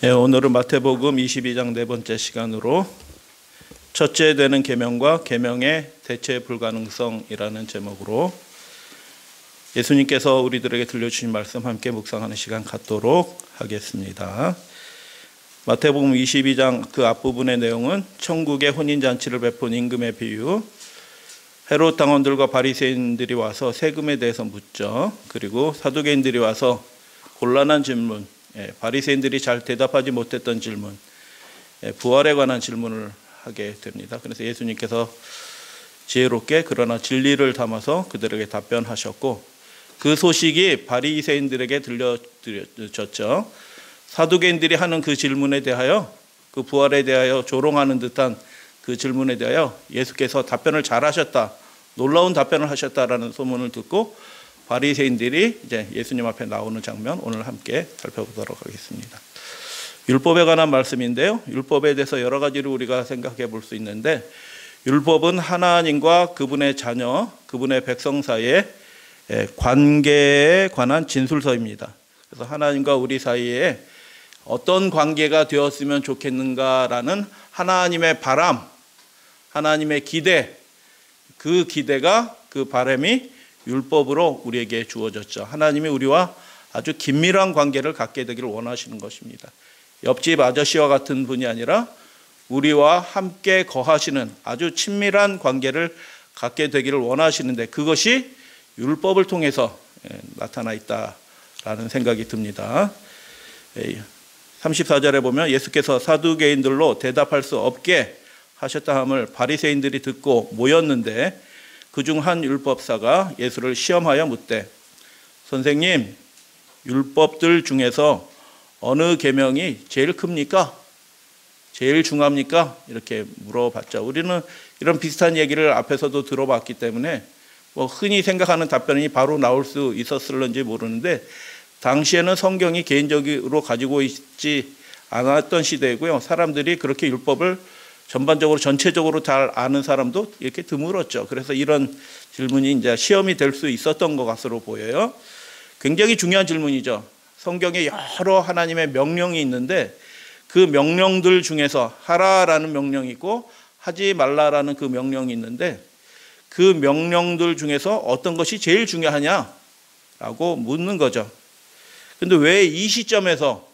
오늘은 마태복음 22장 네 번째 시간으로 첫째 되는 계명과 계명의 대체 불가능성이라는 제목으로 예수님께서 우리들에게 들려주신 말씀 함께 묵상하는 시간 갖도록 하겠습니다. 마태복음 22장 그 앞부분의 내용은 천국의 혼인잔치를 베푼 임금의 비유, 헤롯 당원들과 바리새인들이 와서 세금에 대해서 묻죠. 그리고 사두개인들이 와서 곤란한 질문, 바리새인들이 잘 대답하지 못했던 질문, 부활에 관한 질문을 하게 됩니다. 그래서 예수님께서 지혜롭게 그러나 진리를 담아서 그들에게 답변하셨고, 그 소식이 바리새인들에게 들려졌죠. 사두개인들이 하는 그 질문에 대하여, 그 부활에 대하여 조롱하는 듯한 그 질문에 대하여 예수께서 답변을 잘하셨다, 놀라운 답변을 하셨다라는 소문을 듣고 바리새인들이 이제 예수님 앞에 나오는 장면 오늘 함께 살펴보도록 하겠습니다. 율법에 관한 말씀인데요. 율법에 대해서 여러 가지로 우리가 생각해 볼 수 있는데, 율법은 하나님과 그분의 자녀, 그분의 백성 사이의 관계에 관한 진술서입니다. 그래서 하나님과 우리 사이에 어떤 관계가 되었으면 좋겠는가라는 하나님의 바람, 하나님의 기대, 그 기대가, 그 바람이 율법으로 우리에게 주어졌죠. 하나님이 우리와 아주 긴밀한 관계를 갖게 되기를 원하시는 것입니다. 옆집 아저씨와 같은 분이 아니라 우리와 함께 거하시는 아주 친밀한 관계를 갖게 되기를 원하시는데, 그것이 율법을 통해서 나타나 있다라는 생각이 듭니다. 34절에 보면 예수께서 사두개인들로 대답할 수 없게 하셨다 함을 바리새인들이 듣고 모였는데, 그중 한 율법사가 예수를 시험하여 묻되, 선생님, 율법들 중에서 어느 계명이 제일 큽니까? 제일 중합니까? 이렇게 물어봤죠. 우리는 이런 비슷한 얘기를 앞에서도 들어봤기 때문에 흔히 생각하는 답변이 바로 나올 수 있었을런지 모르는데, 당시에는 성경이 개인적으로 가지고 있지 않았던 시대이고요. 사람들이 그렇게 율법을 전반적으로 전체적으로 잘 아는 사람도 이렇게 드물었죠. 그래서 이런 질문이 이제 시험이 될 수 있었던 것 같으로 보여요. 굉장히 중요한 질문이죠. 성경에 여러 하나님의 명령이 있는데, 그 명령들 중에서 하라라는 명령이 있고 하지 말라라는 그 명령이 있는데, 그 명령들 중에서 어떤 것이 제일 중요하냐라고 묻는 거죠. 근데 왜 이 시점에서,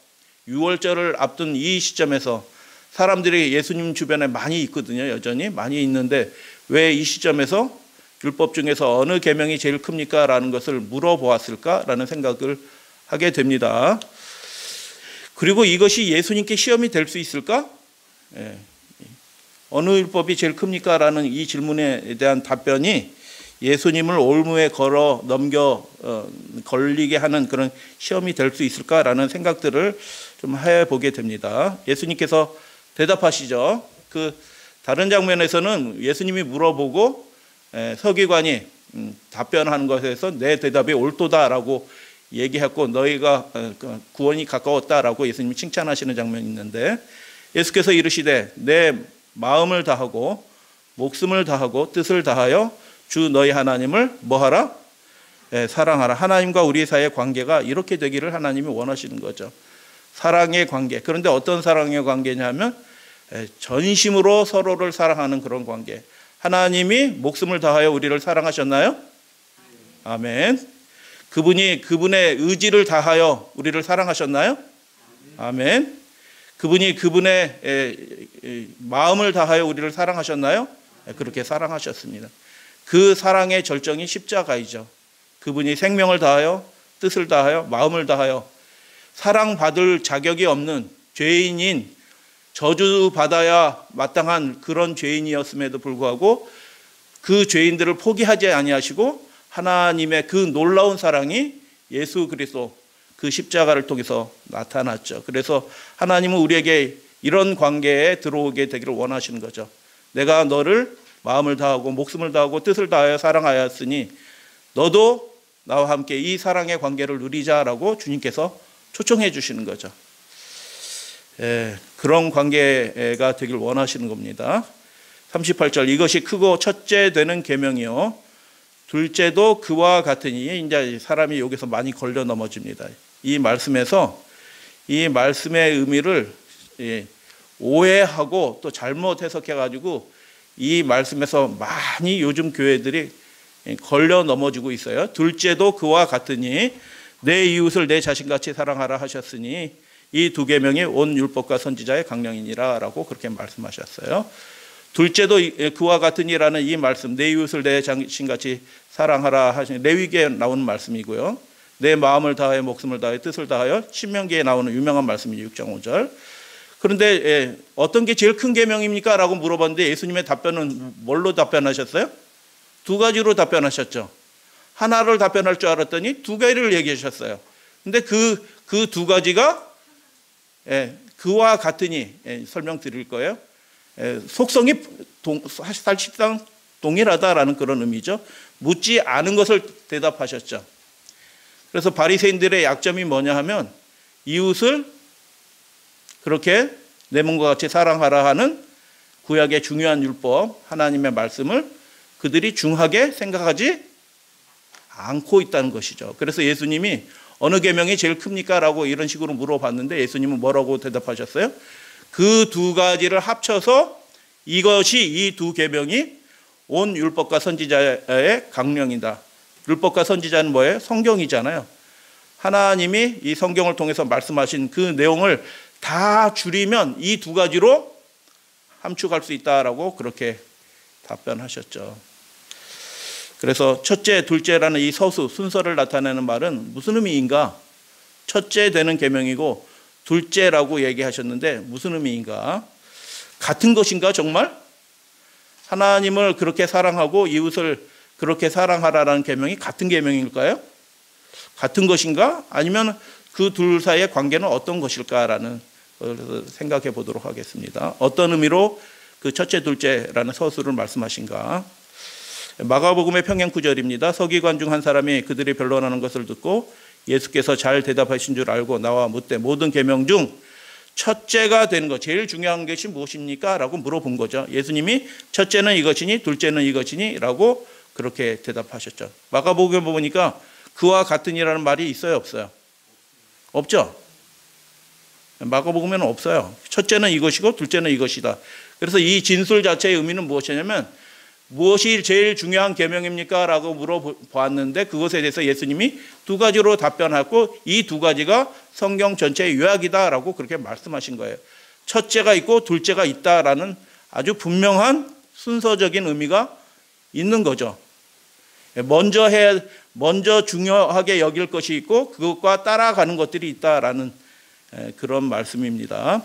6월절을 앞둔 이 시점에서 사람들이 예수님 주변에 많이 있거든요. 여전히 많이 있는데 왜 이 시점에서 율법 중에서 어느 계명이 제일 큽니까? 라는 것을 물어보았을까라는 생각을 하게 됩니다. 그리고 이것이 예수님께 시험이 될 수 있을까? 어느 율법이 제일 큽니까? 라는 이 질문에 대한 답변이 예수님을 올무에 걸리게 하는 그런 시험이 될 수 있을까라는 생각들을 좀 해보게 됩니다. 예수님께서 대답하시죠. 그 다른 장면에서는 예수님이 물어보고 서기관이 답변하는 것에서 내 대답이 옳도다라고 얘기했고, 너희가 구원이 가까웠다라고 예수님이 칭찬하시는 장면이 있는데, 예수께서 이르시되 내 마음을 다하고 목숨을 다하고 뜻을 다하여 주 너희 하나님을 뭐하라? 사랑하라. 하나님과 우리 사이의 관계가 이렇게 되기를 하나님이 원하시는 거죠. 사랑의 관계. 그런데 어떤 사랑의 관계냐면 전심으로 서로를 사랑하는 그런 관계. 하나님이 목숨을 다하여 우리를 사랑하셨나요? 아멘. 그분이 그분의 의지를 다하여 우리를 사랑하셨나요? 아멘. 그분이 그분의 마음을 다하여 우리를 사랑하셨나요? 그렇게 사랑하셨습니다. 그 사랑의 절정이 십자가이죠. 그분이 생명을 다하여 뜻을 다하여 마음을 다하여 사랑받을 자격이 없는 죄인인, 저주받아야 마땅한 그런 죄인이었음에도 불구하고 그 죄인들을 포기하지 아니하시고 하나님의 그 놀라운 사랑이 예수 그리스도 그 십자가를 통해서 나타났죠. 그래서 하나님은 우리에게 이런 관계에 들어오게 되기를 원하시는 거죠. 내가 너를 마음을 다하고 목숨을 다하고 뜻을 다하여 사랑하였으니 너도 나와 함께 이 사랑의 관계를 누리자라고 주님께서 초청해 주시는 거죠. 그런 관계가 되길 원하시는 겁니다. 38절, 이것이 크고 첫째 되는 계명이요 둘째도 그와 같으니, 이제 사람이 여기서 많이 걸려 넘어집니다. 이 말씀에서 이 말씀의 의미를 오해하고 또 잘못 해석해가지고 이 말씀에서 많이 요즘 교회들이 걸려 넘어지고 있어요. 둘째도 그와 같으니 내 이웃을 내 자신같이 사랑하라 하셨으니 이 두 계명이 온 율법과 선지자의 강령이니라 라고 그렇게 말씀하셨어요. 둘째도 그와 같으니라는 이 말씀, 내 이웃을 내 자신같이 사랑하라 하시니 레위기에 나오는 말씀이고요. 내 마음을 다하여 목숨을 다하여 뜻을 다하여 신명기에 나오는 유명한 말씀이죠. 6장 5절. 그런데 어떤 게 제일 큰 계명입니까? 라고 물어봤는데 예수님의 답변은 뭘로 답변하셨어요? 두 가지로 답변하셨죠. 하나를 답변할 줄 알았더니 두 개를 얘기하셨어요. 근데 그 두 가지가 그와 같으니 설명드릴 거예요. 속성이 사실상 동일하다라는 그런 의미죠. 묻지 않은 것을 대답하셨죠. 그래서 바리새인들의 약점이 뭐냐 하면 이웃을 그렇게 내 몸과 같이 사랑하라 하는 구약의 중요한 율법, 하나님의 말씀을 그들이 중하게 생각하지 않고 있다는 것이죠. 그래서 예수님이 어느 계명이 제일 큽니까? 라고 이런 식으로 물어봤는데 예수님은 뭐라고 대답하셨어요? 그 두 가지를 합쳐서 이것이 이 두 계명이 온 율법과 선지자의 강령이다. 율법과 선지자는 뭐예요? 성경이잖아요. 하나님이 이 성경을 통해서 말씀하신 그 내용을 다 줄이면 이 두 가지로 함축할 수 있다라고 그렇게 답변하셨죠. 그래서 첫째, 둘째라는 이 서수, 순서를 나타내는 말은 무슨 의미인가? 첫째 되는 계명이고 둘째라고 얘기하셨는데 무슨 의미인가? 같은 것인가 정말? 하나님을 그렇게 사랑하고 이웃을 그렇게 사랑하라는 계명이 같은 계명일까요? 같은 것인가? 아니면 그 둘 사이의 관계는 어떤 것일까라는 걸 생각해 보도록 하겠습니다. 어떤 의미로 그 첫째, 둘째라는 서술을 말씀하신가? 마가복음의 평행 구절입니다. 서기관 중 한 사람이 그들이 변론하는 것을 듣고 예수께서 잘 대답하신 줄 알고 나와 묻되 모든 계명 중 첫째가 되는 것, 제일 중요한 것이 무엇입니까? 라고 물어본 거죠. 예수님이 첫째는 이것이니 둘째는 이것이니 라고 그렇게 대답하셨죠. 마가복음에 보니까 그와 같으니라는 말이 있어요, 없어요? 없죠. 마가복음에는 없어요. 첫째는 이것이고 둘째는 이것이다. 그래서 이 진술 자체의 의미는 무엇이냐면 무엇이 제일 중요한 계명입니까? 라고 물어봤는데 그것에 대해서 예수님이 두 가지로 답변하고 이 두 가지가 성경 전체의 요약이다 라고 그렇게 말씀하신 거예요. 첫째가 있고 둘째가 있다라는 아주 분명한 순서적인 의미가 있는 거죠. 먼저 중요하게 여길 것이 있고 그것과 따라가는 것들이 있다라는 그런 말씀입니다.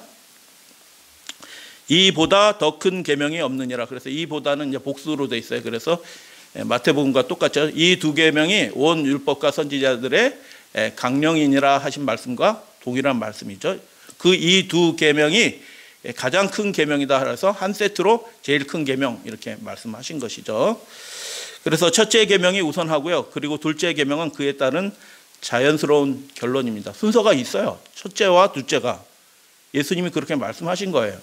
이보다 더 큰 계명이 없느니라. 그래서 이보다는 이제 복수로 돼 있어요. 그래서 마태복음과 똑같죠. 이 두 계명이 온 율법과 선지자들의 강령이니라 하신 말씀과 동일한 말씀이죠. 그 이 두 계명이 가장 큰 계명이다 해서 한 세트로 제일 큰 계명 이렇게 말씀하신 것이죠. 그래서 첫째 계명이 우선하고요. 그리고 둘째 계명은 그에 따른 자연스러운 결론입니다. 순서가 있어요. 첫째와 둘째가 예수님이 그렇게 말씀하신 거예요.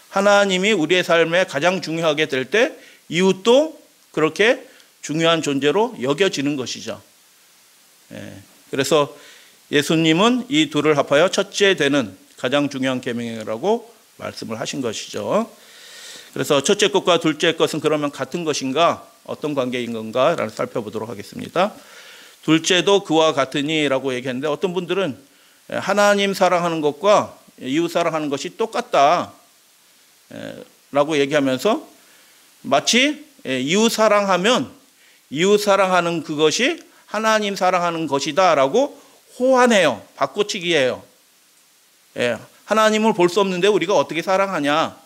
하나님이 우리의 삶에 가장 중요하게 될 때 이웃도 그렇게 중요한 존재로 여겨지는 것이죠. 그래서 예수님은 이 둘을 합하여 첫째 되는 가장 중요한 계명이라고 말씀을 하신 것이죠. 그래서 첫째 것과 둘째 것은 그러면 같은 것인가? 어떤 관계인 건가를 살펴보도록 하겠습니다. 둘째도 그와 같으니라고 얘기했는데 어떤 분들은 하나님 사랑하는 것과 이웃 사랑하는 것이 똑같다 라고 얘기하면서 마치 이웃 사랑하면 이웃 사랑하는 그것이 하나님 사랑하는 것이다 라고 호환해요. 바꿔치기해요. 하나님을 볼 수 없는데 우리가 어떻게 사랑하냐.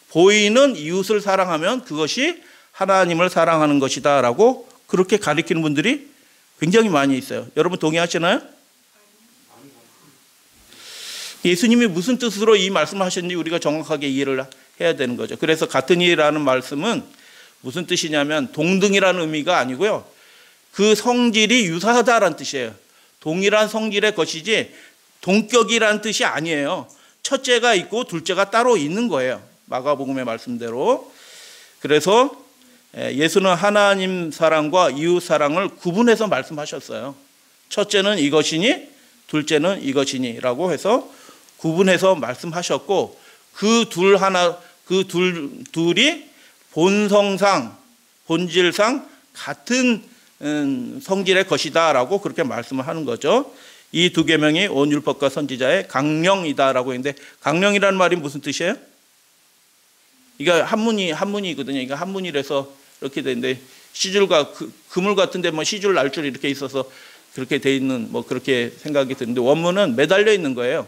보이는 이웃을 사랑하면 그것이 하나님을 사랑하는 것이다 라고 그렇게 가리키는 분들이 굉장히 많이 있어요. 여러분 동의하시나요? 예수님이 무슨 뜻으로 이 말씀을 하셨는지 우리가 정확하게 이해를 해야 되는 거죠. 그래서 같으니라는 말씀은 무슨 뜻이냐면 동등이라는 의미가 아니고요. 그 성질이 유사하다라는 뜻이에요. 동일한 성질의 것이지 동격이라는 뜻이 아니에요. 첫째가 있고 둘째가 따로 있는 거예요. 마가복음의 말씀대로. 그래서 예수는 하나님 사랑과 이웃 사랑을 구분해서 말씀하셨어요. 첫째는 이것이니 둘째는 이것이니라고 해서 구분해서 말씀하셨고, 그 둘이 본성상, 본질상 같은 성질의 것이다라고 그렇게 말씀을 하는 거죠. 이 두 계명이 온 율법과 선지자의 강령이다라고 했는데, 강령이라는 말이 무슨 뜻이에요? 이거 한문이거든요. 이거 한문이라서 이렇게 되는데, 시줄과 그물 같은데 뭐 시줄 날줄 이렇게 있어서 그렇게 돼 있는 뭐 그렇게 생각이 드는데, 원문은 매달려 있는 거예요.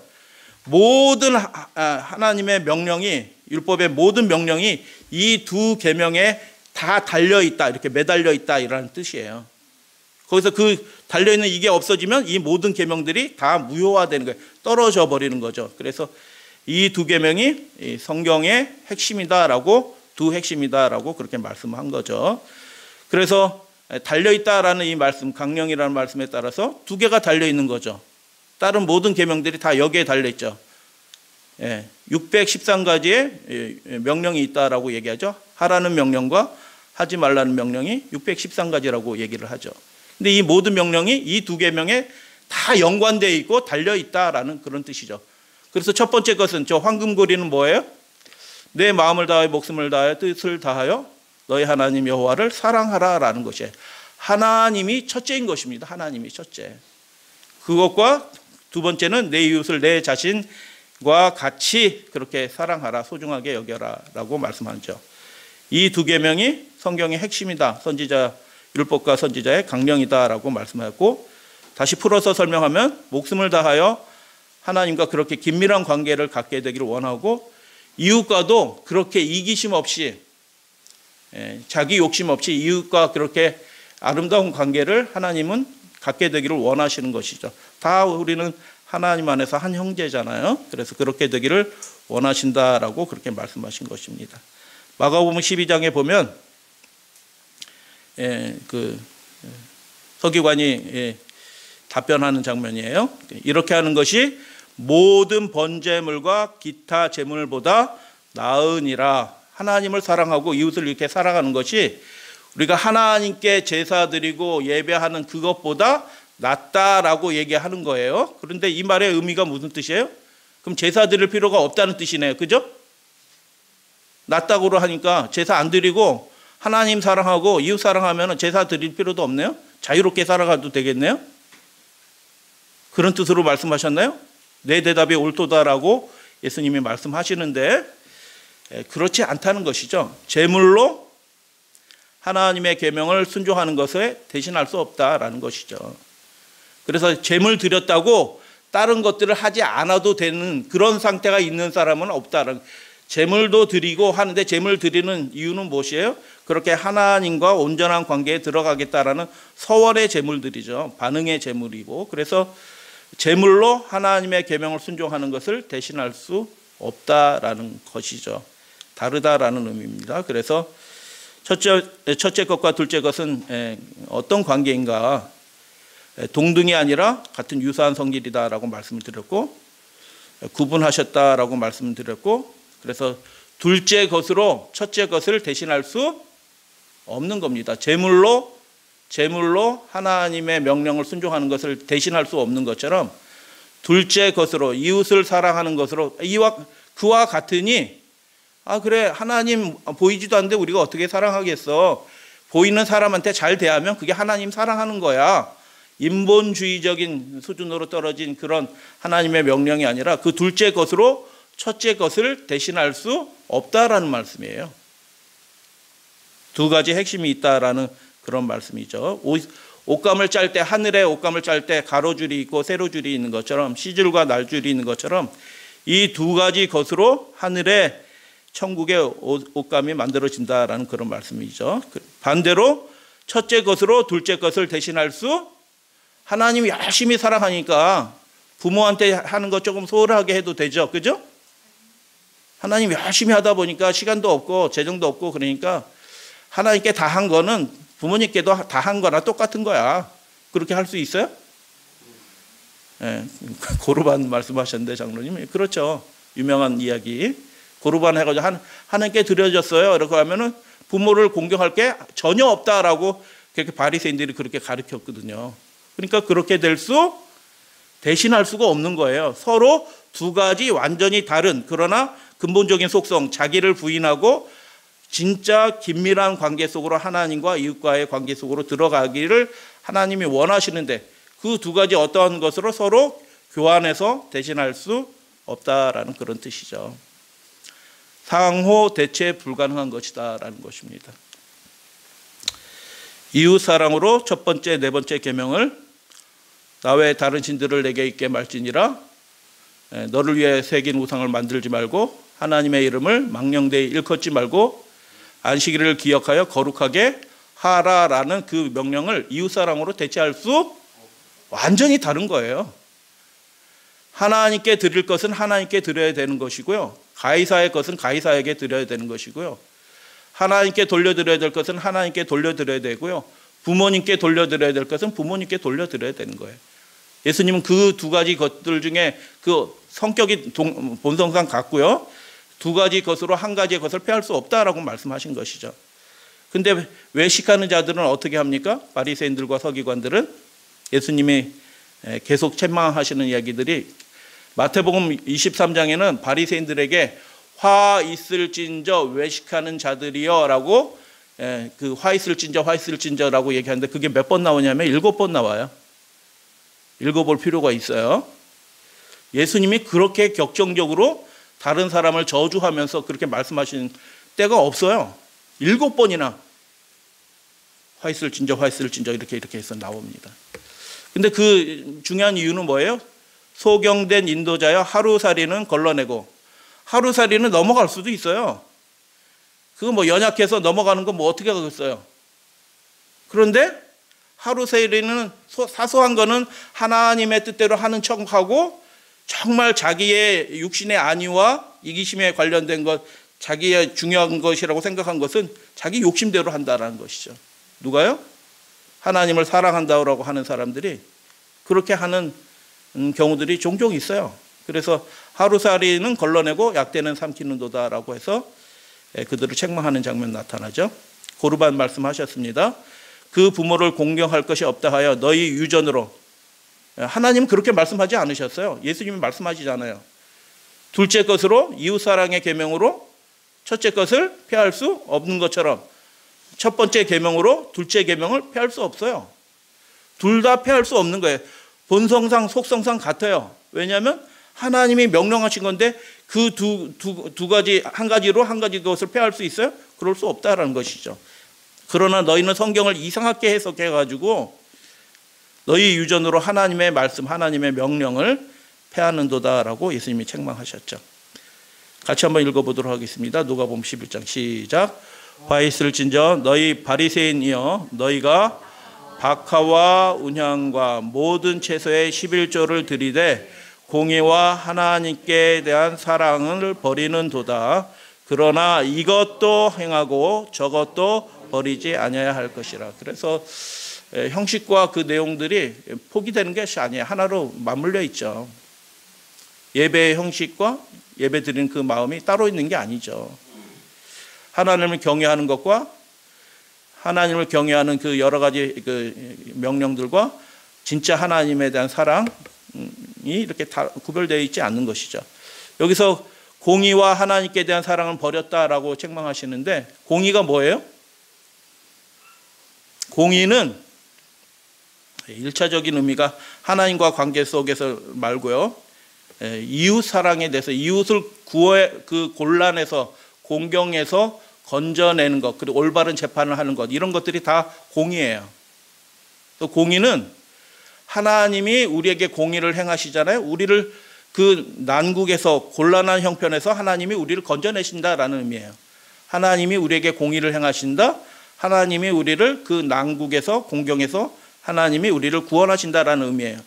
모든 하나님의 명령이, 율법의 모든 명령이 이 두 계명에 다 달려 있다, 이렇게 매달려 있다 이라는 뜻이에요. 거기서 그 달려 있는 이게 없어지면 이 모든 계명들이 다 무효화되는 거예요. 떨어져 버리는 거죠. 그래서 이 두 계명이 성경의 핵심이다라고, 두 핵심이다라고 그렇게 말씀한 거죠. 그래서 달려 있다라는 이 말씀, 강령이라는 말씀에 따라서 두 개가 달려 있는 거죠. 다른 모든 계명들이 다 여기에 달려 있죠. 613가지의 명령이 있다라고 얘기하죠. 하라는 명령과 하지 말라는 명령이 613가지라고 얘기를 하죠. 근데 이 모든 명령이 이 두 계명에 다 연관되어 있고 달려 있다라는 그런 뜻이죠. 그래서 첫 번째 것은, 저 황금고리는 뭐예요? 내 마음을 다하여 목숨을 다하여 뜻을 다하여 너희 하나님 여호와를 사랑하라라는 것이에요. 하나님이 첫째인 것입니다. 하나님이 첫째. 그것과 두 번째는 내 이웃을 내 자신과 같이 그렇게 사랑하라, 소중하게 여겨라라고 말씀하죠. 이 두 계명이 성경의 핵심이다, 선지자, 율법과 선지자의 강령이다라고 말씀하고, 다시 풀어서 설명하면 목숨을 다하여 하나님과 그렇게 긴밀한 관계를 갖게 되기를 원하고, 이웃과도 그렇게 이기심 없이, 자기 욕심 없이 이웃과 그렇게 아름다운 관계를 하나님은 갖게 되기를 원하시는 것이죠. 다 우리는 하나님 안에서 한 형제잖아요. 그래서 그렇게 되기를 원하신다라고 그렇게 말씀하신 것입니다. 마가복음 12장에 보면 서기관이 답변하는 장면이에요. 이렇게 하는 것이 모든 번제물과 기타 제물보다 나으니라. 하나님을 사랑하고 이웃을 이렇게 사랑하는 것이 우리가 하나님께 제사 드리고 예배하는 그것보다 낫다라고 얘기하는 거예요. 그런데 이 말의 의미가 무슨 뜻이에요? 그럼 제사 드릴 필요가 없다는 뜻이네요. 그죠? 낫다고 하니까 제사 안 드리고 하나님 사랑하고 이웃 사랑하면 제사 드릴 필요도 없네요. 자유롭게 살아가도 되겠네요. 그런 뜻으로 말씀하셨나요? 내 대답이 옳도다라고 예수님이 말씀하시는데, 그렇지 않다는 것이죠. 제물로 하나님의 계명을 순종하는 것에 대신할 수 없다라는 것이죠. 그래서 제물 드렸다고 다른 것들을 하지 않아도 되는 그런 상태가 있는 사람은 없다라는, 제물도 드리고 하는데 제물 드리는 이유는 무엇이에요? 그렇게 하나님과 온전한 관계에 들어가겠다라는 서원의 제물들이죠. 반응의 제물이고, 그래서 제물로 하나님의 계명을 순종하는 것을 대신할 수 없다라는 것이죠. 다르다라는 의미입니다. 그래서 첫째 것과 둘째 것은 어떤 관계인가? 동등이 아니라 같은 유사한 성질이다라고 말씀을 드렸고, 구분하셨다라고 말씀을 드렸고, 그래서 둘째 것으로 첫째 것을 대신할 수 없는 겁니다. 제물로 하나님의 명령을 순종하는 것을 대신할 수 없는 것처럼, 둘째 것으로 이웃을 사랑하는 것으로 그와 같으니, 그래, 하나님 보이지도 않는데 우리가 어떻게 사랑하겠어? 보이는 사람한테 잘 대하면 그게 하나님 사랑하는 거야. 인본주의적인 수준으로 떨어진 그런 하나님의 명령이 아니라 그 둘째 것으로 첫째 것을 대신할 수 없다라는 말씀이에요. 두 가지 핵심이 있다라는 그런 말씀이죠. 옷감을 짤 때, 하늘에 옷감을 짤 때 가로줄이 있고 세로줄이 있는 것처럼, 시줄과 날줄이 있는 것처럼, 이 두 가지 것으로 하늘에 천국의 옷감이 만들어진다라는 그런 말씀이죠. 반대로 첫째 것으로 둘째 것을 대신할 수, 하나님이 열심히 사랑하니까 부모한테 하는 것 조금 소홀하게 해도 되죠. 그죠? 하나님 열심히 하다 보니까 시간도 없고 재정도 없고, 그러니까 하나님께 다 한 거는 부모님께도 다 한 거나 똑같은 거야. 그렇게 할 수 있어요? 고르반 말씀하셨는데 장로님, 그렇죠. 유명한 이야기. 고르반 해가지고 하나님께 드려졌어요. 이렇게 하면은 부모를 공경할 게 전혀 없다라고 그렇게 바리새인들이 그렇게 가르쳤거든요. 그러니까 그렇게 될 수 대신할 수가 없는 거예요. 서로 두 가지 완전히 다른, 그러나 근본적인 속성, 자기를 부인하고 진짜 긴밀한 관계 속으로 하나님과 이웃과의 관계 속으로 들어가기를 하나님이 원하시는데, 그 두 가지 어떠한 것으로 서로 교환해서 대신할 수 없다라는 그런 뜻이죠. 상호 대체 불가능한 것이다라는 것입니다. 이웃 사랑으로 첫 번째, 네 번째 계명을 나 외에 다른 신들을 내게 있게 말지니라, 너를 위해 새긴 우상을 만들지 말고 하나님의 이름을 망령되이 일컫지 말고 안식일을 기억하여 거룩하게 하라라는 그 명령을 이웃 사랑으로 대체할 수 완전히 다른 거예요. 하나님께 드릴 것은 하나님께 드려야 되는 것이고요. 가이사의 것은 가이사에게 드려야 되는 것이고요. 하나님께 돌려드려야 될 것은 하나님께 돌려드려야 되고요. 부모님께 돌려드려야 될 것은 부모님께 돌려드려야 되는 거예요. 예수님은 그 두 가지 것들 중에 그 성격이 본성상 같고요. 두 가지 것으로 한 가지의 것을 피할 수 없다라고 말씀하신 것이죠. 근데 외식하는 자들은 어떻게 합니까? 바리새인들과 서기관들은 예수님이 계속 책망하시는 이야기들이, 마태복음 23장에는 바리새인들에게 화 있을진저 외식하는 자들이여 라고, 그 화 있을진저라고 얘기하는데 그게 몇 번 나오냐면 7번 나와요. 읽어볼 필요가 있어요. 예수님이 그렇게 격정적으로 다른 사람을 저주하면서 그렇게 말씀하신 때가 없어요. 7번이나 화 있을진저 이렇게 해서 나옵니다. 근데 그 중요한 이유는 뭐예요? 소경된 인도자여 하루살이는 걸러내고, 하루살이는 넘어갈 수도 있어요. 그거 뭐 연약해서 넘어가는 거 뭐 어떻게 하겠어요. 그런데 하루살이는 사소한 거는 하나님의 뜻대로 하는 척하고, 정말 자기의 육신의 안위와 이기심에 관련된 것, 자기의 중요한 것이라고 생각한 것은 자기 욕심대로 한다라는 것이죠. 누가요? 하나님을 사랑한다고 하는 사람들이 그렇게 하는 경우들이 종종 있어요. 그래서 하루살이는 걸러내고 약대는 삼키는도다라고 해서 그들을 책망하는 장면 나타나죠. 고르반 말씀하셨습니다. 그 부모를 공경할 것이 없다 하여 너희 유전으로, 하나님은 그렇게 말씀하지 않으셨어요. 예수님이 말씀하시잖아요. 둘째 것으로 이웃사랑의 계명으로 첫째 것을 피할 수 없는 것처럼 첫 번째 계명으로 둘째 계명을 피할 수 없어요. 둘 다 피할 수 없는 거예요. 본성상 속성상 같아요. 왜냐하면 하나님이 명령하신 건데 그 두 가지, 한 가지로 한 가지 것을 피할 수 있어요? 그럴 수 없다라는 것이죠. 그러나 너희는 성경을 이상하게 해석해가지고 너희 유전으로 하나님의 말씀, 하나님의 명령을 폐하는도다라고 예수님이 책망하셨죠. 같이 한번 읽어보도록 하겠습니다. 누가복음 11장 시작. 화 있을진저 너희 바리새인이여, 너희가 박하와 운향과 모든 채소의 11조를 드리되 공의와 하나님께 대한 사랑을 버리는도다. 그러나 이것도 행하고 저것도 버리지 아니어야 할 것이라. 그래서 형식과 그 내용들이 포기되는 것이 아니에요. 하나로 맞물려 있죠. 예배의 형식과 예배 드리는 그 마음이 따로 있는 게 아니죠. 하나님을 경외하는 것과 하나님을 경외하는 그 여러 가지 그 명령들과 진짜 하나님에 대한 사랑이 이렇게 다 구별되어 있지 않는 것이죠. 여기서 공의와 하나님께 대한 사랑을 버렸다라고 책망하시는데, 공의가 뭐예요? 공의는 1차적인 의미가 하나님과 관계 속에서 말고요, 이웃 사랑에 대해서, 이웃을 그 곤란에서 공경에서 건져내는 것, 그리고 올바른 재판을 하는 것, 이런 것들이 다 공의예요. 또 공의는 하나님이 우리에게 공의를 행하시잖아요. 우리를 그 난국에서, 곤란한 형편에서 하나님이 우리를 건져내신다라는 의미예요. 하나님이 우리에게 공의를 행하신다. 하나님이 우리를 그 난국에서, 공경에서 하나님이 우리를 구원하신다라는 의미예요.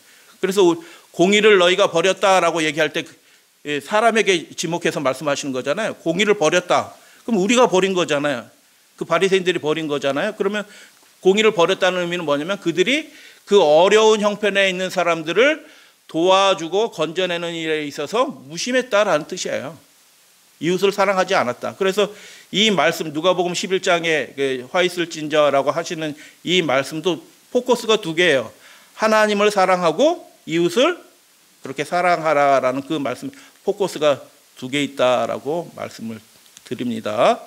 그래서 공의를 너희가 버렸다라고 얘기할 때 사람에게 지목해서 말씀하시는 거잖아요. 공의를 버렸다. 그럼 우리가 버린 거잖아요. 그 바리새인들이 버린 거잖아요. 그러면 공의를 버렸다는 의미는 뭐냐면 그들이 그 어려운 형편에 있는 사람들을 도와주고 건져내는 일에 있어서 무심했다라는 뜻이에요. 이웃을 사랑하지 않았다. 그래서 이 말씀, 누가복음 11장에 화 있을진저라고 하시는 이 말씀도 포커스가 두 개예요. 하나님을 사랑하고 이웃을 그렇게 사랑하라라는 그 말씀 포커스가 두 개 있다라고 말씀을 드립니다.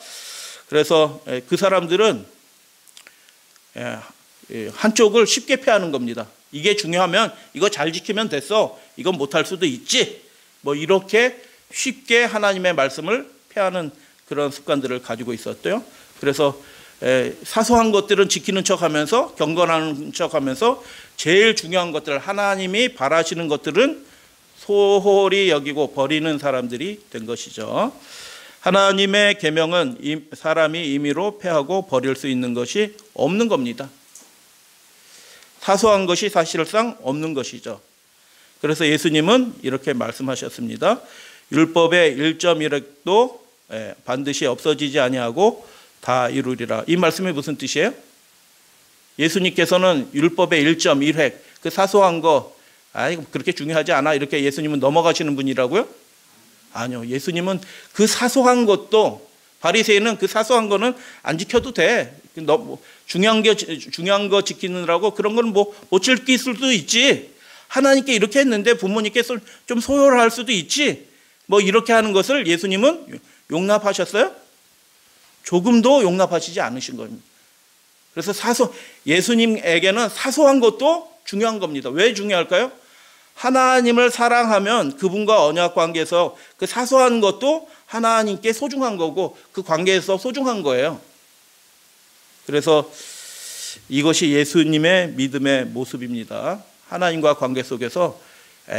그래서 그 사람들은 한쪽을 쉽게 패하는 겁니다. 이게 중요하면 이거 잘 지키면 됐어. 이건 못할 수도 있지. 뭐 이렇게 쉽게 하나님의 말씀을 패하는 그런 습관들을 가지고 있었대요. 그래서 사소한 것들은 지키는 척하면서 경건하는 척하면서 제일 중요한 것들 하나님이 바라시는 것들은 소홀히 여기고 버리는 사람들이 된 것이죠. 하나님의 계명은 사람이 임의로 폐하고 버릴 수 있는 것이 없는 겁니다. 사소한 것이 사실상 없는 것이죠. 그래서 예수님은 이렇게 말씀하셨습니다. 율법의 1.1획도 반드시 없어지지 아니하고 다 이루리라. 이 말씀이 무슨 뜻이에요? 예수님께서는 율법의 1.1획 그 사소한 거 그렇게 중요하지 않아 이렇게 예수님은 넘어가시는 분이라고요? 아니요. 예수님은 그 사소한 것도 바리새인은 그 사소한 거는 안 지켜도 돼. 중요한 거 지키느라고 그런 건 못 지킬 수도 있지. 하나님께 이렇게 했는데 부모님께 좀 소홀할 수도 있지. 뭐 이렇게 하는 것을 예수님은 용납하셨어요? 조금도 용납하시지 않으신 겁니다. 그래서 예수님에게는 사소한 것도 중요한 겁니다. 왜 중요할까요? 하나님을 사랑하면 그분과 언약 관계에서 그 사소한 것도 하나님께 소중한 거고 그 관계에서 소중한 거예요. 그래서 이것이 예수님의 믿음의 모습입니다. 하나님과 관계 속에서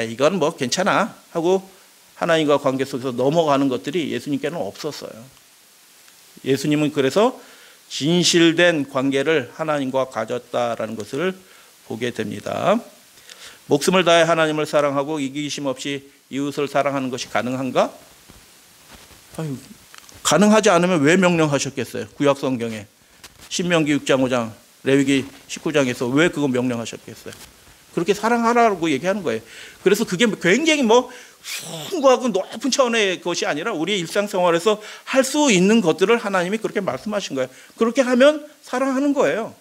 이건 뭐 괜찮아 하고 하나님과 관계 속에서 넘어가는 것들이 예수님께는 없었어요. 예수님은 그래서 진실된 관계를 하나님과 가졌다라는 것을 보게 됩니다. 목숨을 다해 하나님을 사랑하고 이기심 없이 이웃을 사랑하는 것이 가능한가? 가능하지 않으면 왜 명령하셨겠어요? 구약 성경에 신명기 6장 5장 레위기 19장에서 왜 그거 명령하셨겠어요? 그렇게 사랑하라고 얘기하는 거예요. 그래서 그게 굉장히 숭고하고 높은 차원의 것이 아니라 우리 일상생활에서 할 수 있는 것들을 하나님이 그렇게 말씀하신 거예요. 그렇게 하면 사랑하는 거예요.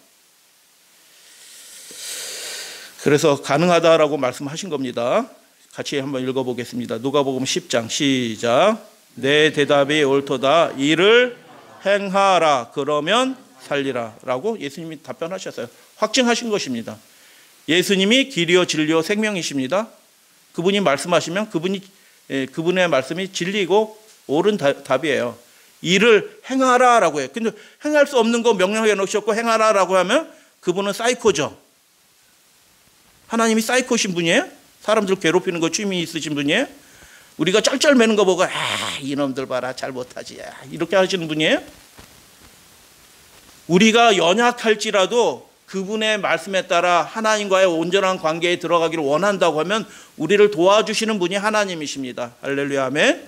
그래서 가능하다라고 말씀하신 겁니다. 같이 한번 읽어보겠습니다. 누가복음 10장 시작. 내 대답이 옳도다. 이를 행하라. 그러면 살리라. 라고 예수님이 답변하셨어요. 확증하신 것입니다. 예수님이 길이요 진리요 생명이십니다. 그분이 말씀하시면 그분의 말씀이 진리고 옳은 답이에요. 이를 행하라라고 해요. 근데 행할 수 없는 거 명령해 놓으셨고 행하라라고 하면 그분은 사이코죠. 하나님이 사이코신 분이에요? 사람들 괴롭히는 거 취미 있으신 분이에요? 우리가 쩔쩔매는 거 보고 이놈들 봐라 잘 못하지 이렇게 하시는 분이에요? 우리가 연약할지라도 그분의 말씀에 따라 하나님과의 온전한 관계에 들어가기를 원한다고 하면 우리를 도와주시는 분이 하나님이십니다. 할렐루야 아멘.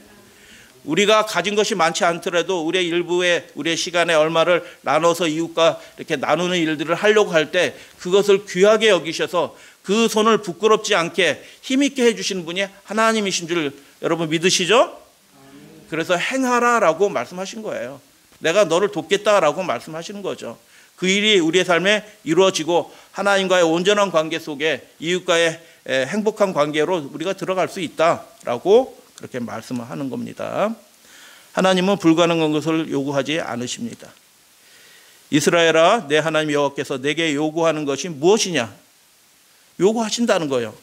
우리가 가진 것이 많지 않더라도 우리의 일부의 우리의 시간에 얼마를 나눠서 이웃과 이렇게 나누는 일들을 하려고 할 때 그것을 귀하게 여기셔서 그 손을 부끄럽지 않게 힘있게 해주시는 분이 하나님이신 줄 여러분 믿으시죠? 그래서 행하라라고 말씀하신 거예요. 내가 너를 돕겠다라고 말씀하시는 거죠. 그 일이 우리의 삶에 이루어지고 하나님과의 온전한 관계 속에 이웃과의 행복한 관계로 우리가 들어갈 수 있다라고 그렇게 말씀을 하는 겁니다. 하나님은 불가능한 것을 요구하지 않으십니다. 이스라엘아 내 하나님 여호와께서 내게 요구하는 것이 무엇이냐? 요구하신다는 거예요.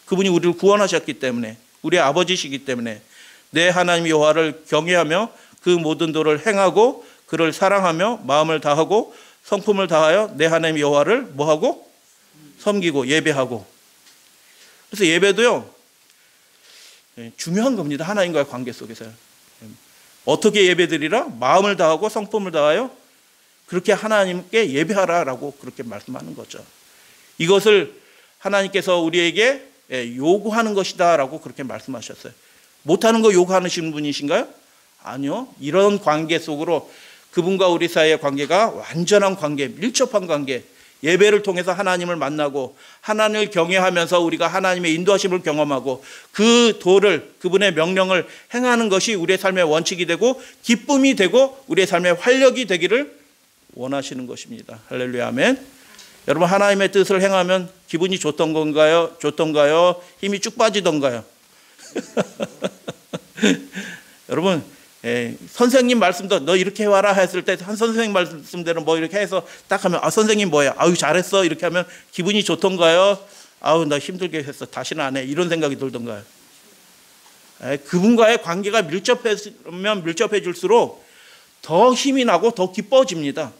그분이 우리를 구원하셨기 때문에 우리의 아버지시기 때문에 내 하나님 여호와를 경외하며 그 모든 도를 행하고 그를 사랑하며 마음을 다하고 성품을 다하여 내 하나님 여호와를 뭐하고? 섬기고 예배하고. 그래서 예배도요 중요한 겁니다. 하나님과의 관계 속에서요. 어떻게 예배드리라? 마음을 다하고 성품을 다하여 그렇게 하나님께 예배하라라고 그렇게 말씀하는 거죠. 이것을 하나님께서 우리에게 요구하는 것이다라고 그렇게 말씀하셨어요. 못하는 거 요구하시는 분이신가요? 아니요. 이런 관계 속으로 그분과 우리 사이의 관계가 완전한 관계, 밀접한 관계, 예배를 통해서 하나님을 만나고 하나님을 경외하면서 우리가 하나님의 인도하심을 경험하고 그 도를 그분의 명령을 행하는 것이 우리의 삶의 원칙이 되고 기쁨이 되고 우리의 삶의 활력이 되기를 원하시는 것입니다. 할렐루야 아멘. 여러분, 하나님의 뜻을 행하면 기분이 좋던 건가요? 좋던가요? 힘이 쭉 빠지던가요? 여러분, 선생님 말씀도 너 이렇게 해와라 했을 때 한 선생님 말씀대로 뭐 이렇게 해서 딱 하면 선생님 뭐야? 아유 잘했어 이렇게 하면 기분이 좋던가요? 아우 나 힘들게 했어 다시는 안 해 이런 생각이 들던가요? 그분과의 관계가 밀접해지면 밀접해질수록 더 힘이 나고 더 기뻐집니다.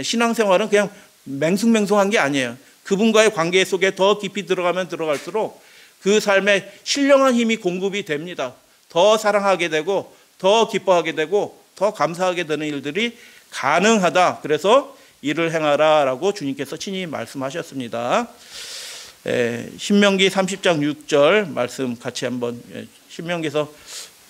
신앙생활은 그냥 맹숭맹숭한 게 아니에요. 그분과의 관계 속에 더 깊이 들어가면 들어갈수록 그 삶에 신령한 힘이 공급이 됩니다. 더 사랑하게 되고 더 기뻐하게 되고 더 감사하게 되는 일들이 가능하다. 그래서 이를 행하라라고 주님께서 친히 말씀하셨습니다. 신명기 30장 6절 말씀 같이 한번, 신명기에서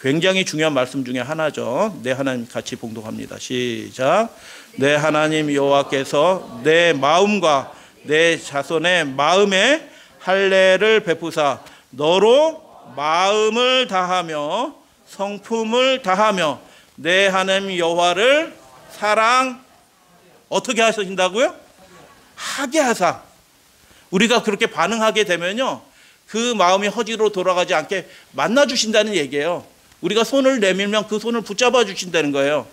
굉장히 중요한 말씀 중에 하나죠. 내 하나님 같이 봉독합니다. 시작. 내 하나님 여호와께서 내 마음과 내 자손의 마음에 할례를 베푸사 너로 마음을 다하며 성품을 다하며 내 하나님 여호와를 사랑 어떻게 하신다고요? 하게 하사. 우리가 그렇게 반응하게 되면요, 그 마음이 허지로 돌아가지 않게 만나 주신다는 얘기예요. 우리가 손을 내밀면 그 손을 붙잡아 주신다는 거예요.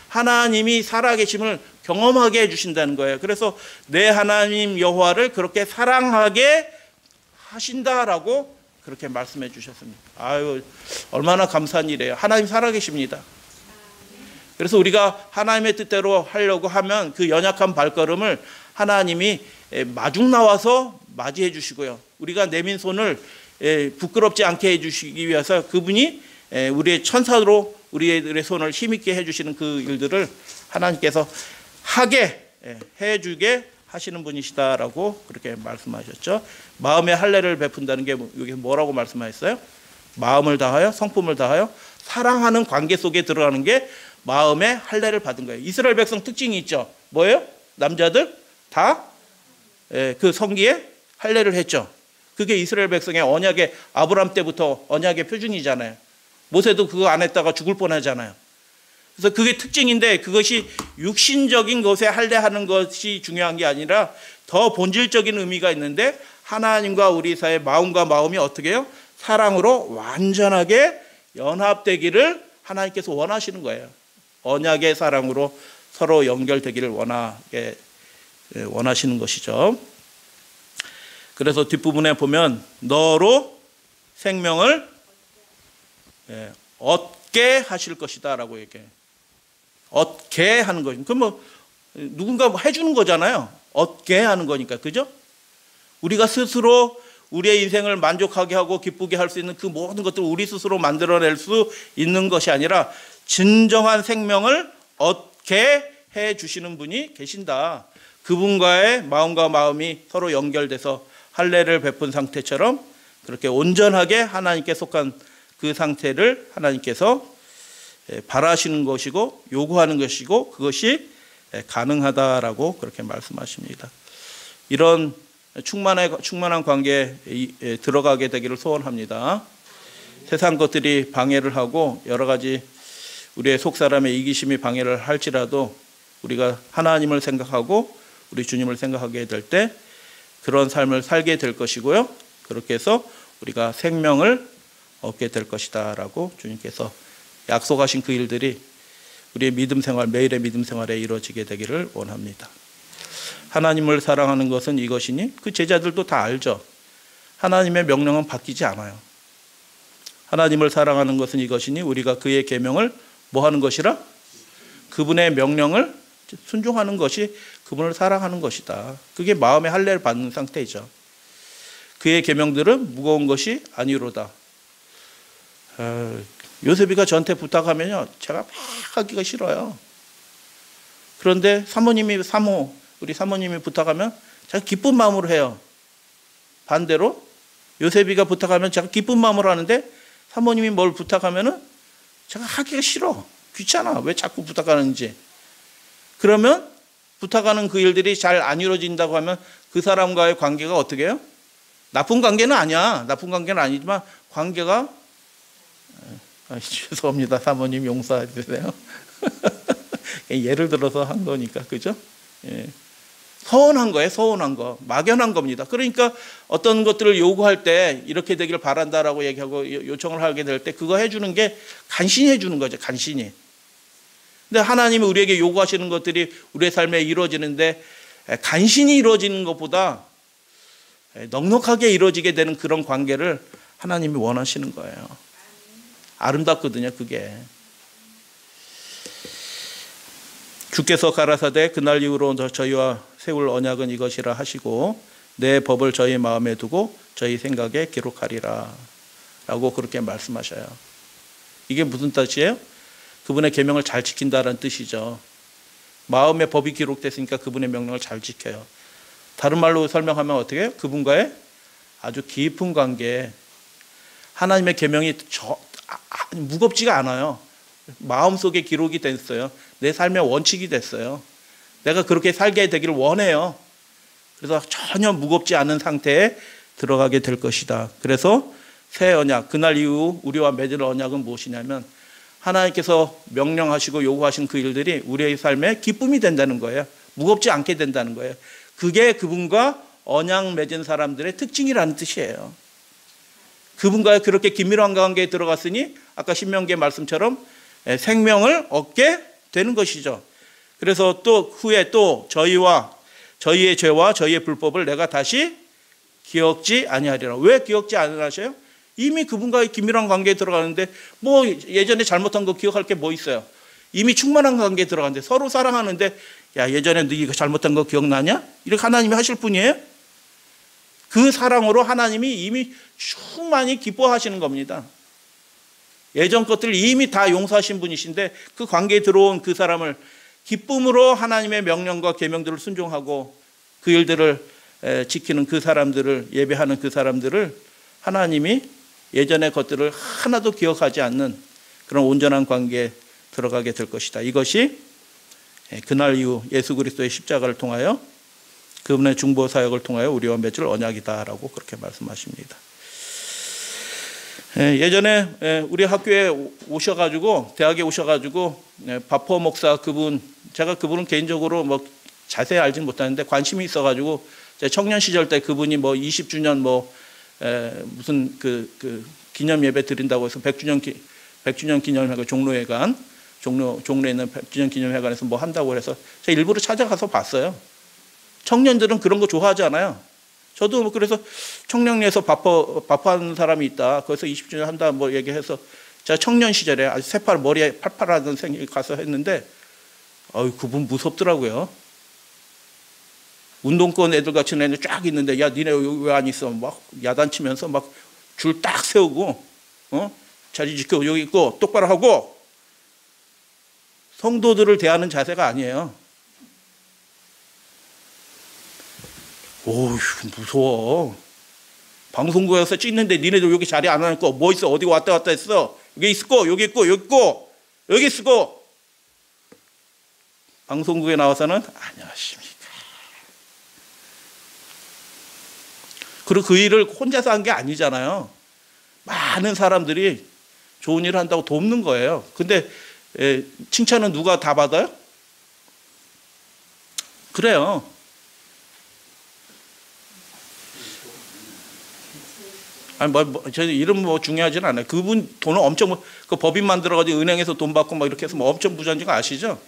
하나님이 살아계심을 경험하게 해주신다는 거예요. 그래서 내 하나님 여호와를 그렇게 사랑하게 하신다라고 그렇게 말씀해 주셨습니다. 아유, 얼마나 감사한 일이에요. 하나님 살아계십니다. 그래서 우리가 하나님의 뜻대로 하려고 하면 그 연약한 발걸음을 하나님이 마중 나와서 맞이해 주시고요. 우리가 내민 손을 부끄럽지 않게 해주시기 위해서 그분이 우리의 천사로 우리의 손을 힘있게 해주시는 그 일들을 하나님께서 하게 해주게 하시는 분이시다라고 그렇게 말씀하셨죠. 마음의 할례를 베푼다는 게 여기 뭐라고 말씀하셨어요? 마음을 다하여 성품을 다하여 사랑하는 관계 속에 들어가는 게 마음의 할례를 받은 거예요. 이스라엘 백성 특징이 있죠. 뭐예요? 남자들 다 그 성기에 할례를 했죠. 그게 이스라엘 백성의 언약의 아브라함 때부터 언약의 표준이잖아요. 모세도 그거 안 했다가 죽을 뻔하잖아요. 그래서 그게 특징인데 그것이 육신적인 것에 할례하는 것이 중요한 게 아니라 더 본질적인 의미가 있는데 하나님과 우리 사이의 마음과 마음이 어떻게 해요? 사랑으로 완전하게 연합되기를 하나님께서 원하시는 거예요. 언약의 사랑으로 서로 연결되기를 원하시는 것이죠. 그래서 뒷부분에 보면 너로 생명을 얻게 하실 것이다 라고 얘기해요. 얻게 하는 거죠. 그럼 뭐 누군가 뭐 해주는 거잖아요. 얻게 하는 거니까. 그죠? 우리가 스스로 우리의 인생을 만족하게 하고 기쁘게 할 수 있는 그 모든 것들을 우리 스스로 만들어낼 수 있는 것이 아니라 진정한 생명을 얻게 해 주시는 분이 계신다. 그분과의 마음과 마음이 서로 연결돼서 할례를 베푼 상태처럼 그렇게 온전하게 하나님께 속한 그 상태를 하나님께서 바라시는 것이고 요구하는 것이고 그것이 가능하다라고 그렇게 말씀하십니다. 이런 충만한 관계에 들어가게 되기를 소원합니다. 세상 것들이 방해를 하고 여러 가지 우리의 속사람의 이기심이 방해를 할지라도 우리가 하나님을 생각하고 우리 주님을 생각하게 될 때 그런 삶을 살게 될 것이고요. 그렇게 해서 우리가 생명을 얻게 될 것이다 라고 주님께서 약속하신 그 일들이 우리의 믿음 생활, 매일의 믿음 생활에 이루어지게 되기를 원합니다. 하나님을 사랑하는 것은 이것이니 그 제자들도 다 알죠. 하나님의 명령은 바뀌지 않아요. 하나님을 사랑하는 것은 이것이니 우리가 그의 계명을 뭐 하는 것이라? 그분의 명령을 순종하는 것이 그분을 사랑하는 것이다. 그게 마음의 할례를 받는 상태이죠. 그의 계명들은 무거운 것이 아니로다. 요셉이가 저한테 부탁하면요, 제가 막 하기가 싫어요. 그런데 우리 사모님이 부탁하면 제가 기쁜 마음으로 해요. 반대로 요셉이가 부탁하면 제가 기쁜 마음으로 하는데 사모님이 뭘 부탁하면은 제가 하기가 싫어. 귀찮아. 왜 자꾸 부탁하는지. 그러면 부탁하는 그 일들이 잘 안 이루어진다고 하면 그 사람과의 관계가 어떻게 해요? 나쁜 관계는 아니야. 나쁜 관계는 아니지만 관계가 죄송합니다. 사모님 용서해 주세요. 예를 들어서 한 거니까. 그죠? 예. 서운한 거예요. 서운한 거. 막연한 겁니다. 그러니까 어떤 것들을 요구할 때 이렇게 되길 바란다라고 얘기하고 요청을 하게 될 때 그거 해주는 게 간신히 해주는 거죠. 간신히. 근데 하나님이 우리에게 요구하시는 것들이 우리의 삶에 이루어지는데 간신히 이루어지는 것보다 넉넉하게 이루어지게 되는 그런 관계를 하나님이 원하시는 거예요. 아름답거든요. 그게. 주께서 가라사대 그날 이후로 저희와 세울 언약은 이것이라 하시고 내 법을 저희 마음에 두고 저희 생각에 기록하리라 라고 그렇게 말씀하셔요. 이게 무슨 뜻이에요? 그분의 계명을 잘 지킨다는 뜻이죠. 마음에 법이 기록됐으니까 그분의 명령을 잘 지켜요. 다른 말로 설명하면 어떻게 해요? 그분과의 아주 깊은 관계. 하나님의 계명이 무겁지가 않아요. 마음속에 기록이 됐어요. 내 삶의 원칙이 됐어요. 내가 그렇게 살게 되기를 원해요. 그래서 전혀 무겁지 않은 상태에 들어가게 될 것이다. 그래서 새 언약, 그날 이후 우리와 맺을 언약은 무엇이냐면 하나님께서 명령하시고 요구하신 그 일들이 우리의 삶에 기쁨이 된다는 거예요. 무겁지 않게 된다는 거예요. 그게 그분과 언약 맺은 사람들의 특징이라는 뜻이에요. 그분과 그렇게 긴밀한 관계에 들어갔으니 아까 신명기의 말씀처럼 생명을 얻게 되는 것이죠. 그래서 또 후에 또 저희의 죄와 저희의 불법을 내가 다시 기억지 아니하리라. 왜 기억지 아니하셔요? 이미 그분과의 긴밀한 관계에 들어가는데 뭐 예전에 잘못한 거 기억할 게 뭐 있어요? 이미 충만한 관계에 들어가는데 서로 사랑하는데 야 예전에 네가 잘못한 거 기억나냐? 이렇게 하나님이 하실 분이에요? 그 사랑으로 하나님이 이미 충만히 기뻐하시는 겁니다. 예전 것들을 이미 다 용서하신 분이신데 그 관계에 들어온 그 사람을 기쁨으로 하나님의 명령과 계명들을 순종하고 그 일들을 지키는 그 사람들을 예배하는 그 사람들을 하나님이 예전의 것들을 하나도 기억하지 않는 그런 온전한 관계에 들어가게 될 것이다. 이것이 그날 이후 예수 그리스도의 십자가를 통하여 그분의 중보 사역을 통하여 우리와 맺을 언약이다라고 그렇게 말씀하십니다. 예전에 우리 학교에 오셔가지고 대학에 오셔가지고 바포 목사 그분 제가 그분은 개인적으로 뭐 자세히 알지는 못하는데 관심이 있어가지고 제 청년 시절 때 그분이 뭐 20주년 뭐 무슨 그 기념 예배 드린다고 해서 100주년 기념회관 종로에 있는 100주년 기념회관에서 뭐 한다고 해서 제가 일부러 찾아가서 봤어요. 청년들은 그런 거 좋아하지 않아요. 저도 그래서 청량리에서 바포하는 사람이 있다. 거기서 20주년 한다 뭐 얘기해서 제가 청년 시절에 아주 새빨 머리에 팔팔하던 생이 가서 했는데 그분 무섭더라고요. 운동권 애들 같은 애들 쫙 있는데 야 니네 왜 안 있어? 막 야단치면서 막 줄 딱 세우고 자리 지켜 여기 있고 똑바로 하고 성도들을 대하는 자세가 아니에요. 오휴 무서워. 방송국에서 찍는데 니네들 여기 자리 안 앉고 뭐 있어? 어디 왔다 갔다 했어? 여기 있고 여기 있고 여기 있고 여기 있고 방송국에 나와서는 안녕하십니까. 그리고 그 일을 혼자서 한 게 아니잖아요. 많은 사람들이 좋은 일을 한다고 돕는 거예요. 근데 칭찬은 누가 다 받아요? 그래요. 아니 저 이름 뭐 중요하지는 않아요. 그분 돈을 엄청 그 법인 만들어가지고 은행에서 돈 받고 막 이렇게 해서 뭐 엄청 부자인 거 아시죠?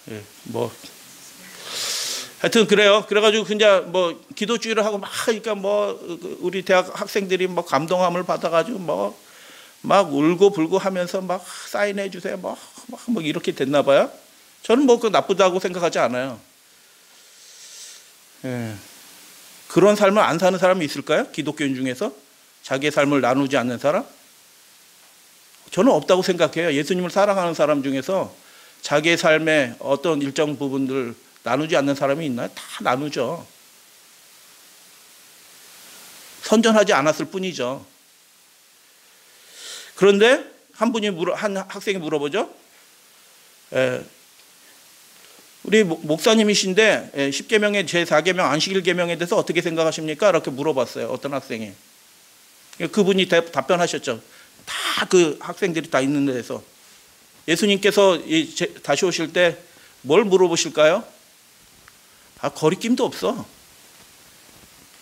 예, 뭐 하여튼 그래요. 그래가지고 그냥 뭐 기도주의를 하고 막 하니까 뭐 우리 대학 학생들이 뭐 감동함을 받아가지고 뭐 막 울고 불고 하면서 막 사인해 주세요. 뭐 이렇게 됐나 봐요. 저는 뭐 그 나쁘다고 생각하지 않아요. 예. 그런 삶을 안 사는 사람이 있을까요? 기독교인 중에서 자기의 삶을 나누지 않는 사람? 저는 없다고 생각해요. 예수님을 사랑하는 사람 중에서 자기의 삶의 어떤 일정 부분들 나누지 않는 사람이 있나요? 다 나누죠. 선전하지 않았을 뿐이죠. 그런데 한 학생이 물어보죠. 우리 목사님이신데 10계명의 제4계명 안식일 계명에 대해서 어떻게 생각하십니까? 이렇게 물어봤어요. 어떤 학생이. 그분이 답변하셨죠. 다 그 학생들이 다 있는 데서. 예수님께서 다시 오실 때 뭘 물어보실까요? 거리낌도 없어.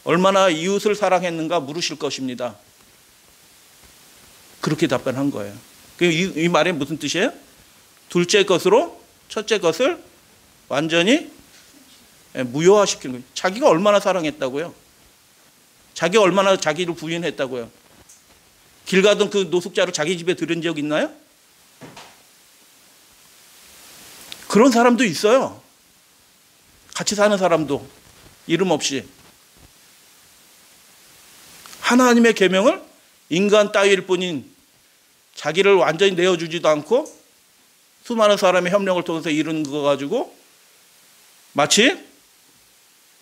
얼마나 이웃을 사랑했는가 물으실 것입니다. 그렇게 답변한 거예요. 이 말이 무슨 뜻이에요? 둘째 것으로 첫째 것을 완전히 무효화시키는 거예요. 자기가 얼마나 사랑했다고요? 자기가 얼마나 자기를 부인했다고요? 길 가던 그 노숙자를 자기 집에 들인 적 있나요? 그런 사람도 있어요. 같이 사는 사람도 이름 없이. 하나님의 계명을 인간 따위일 뿐인 자기를 완전히 내어주지도 않고 수많은 사람의 협력을 통해서 이룬 거 가지고 마치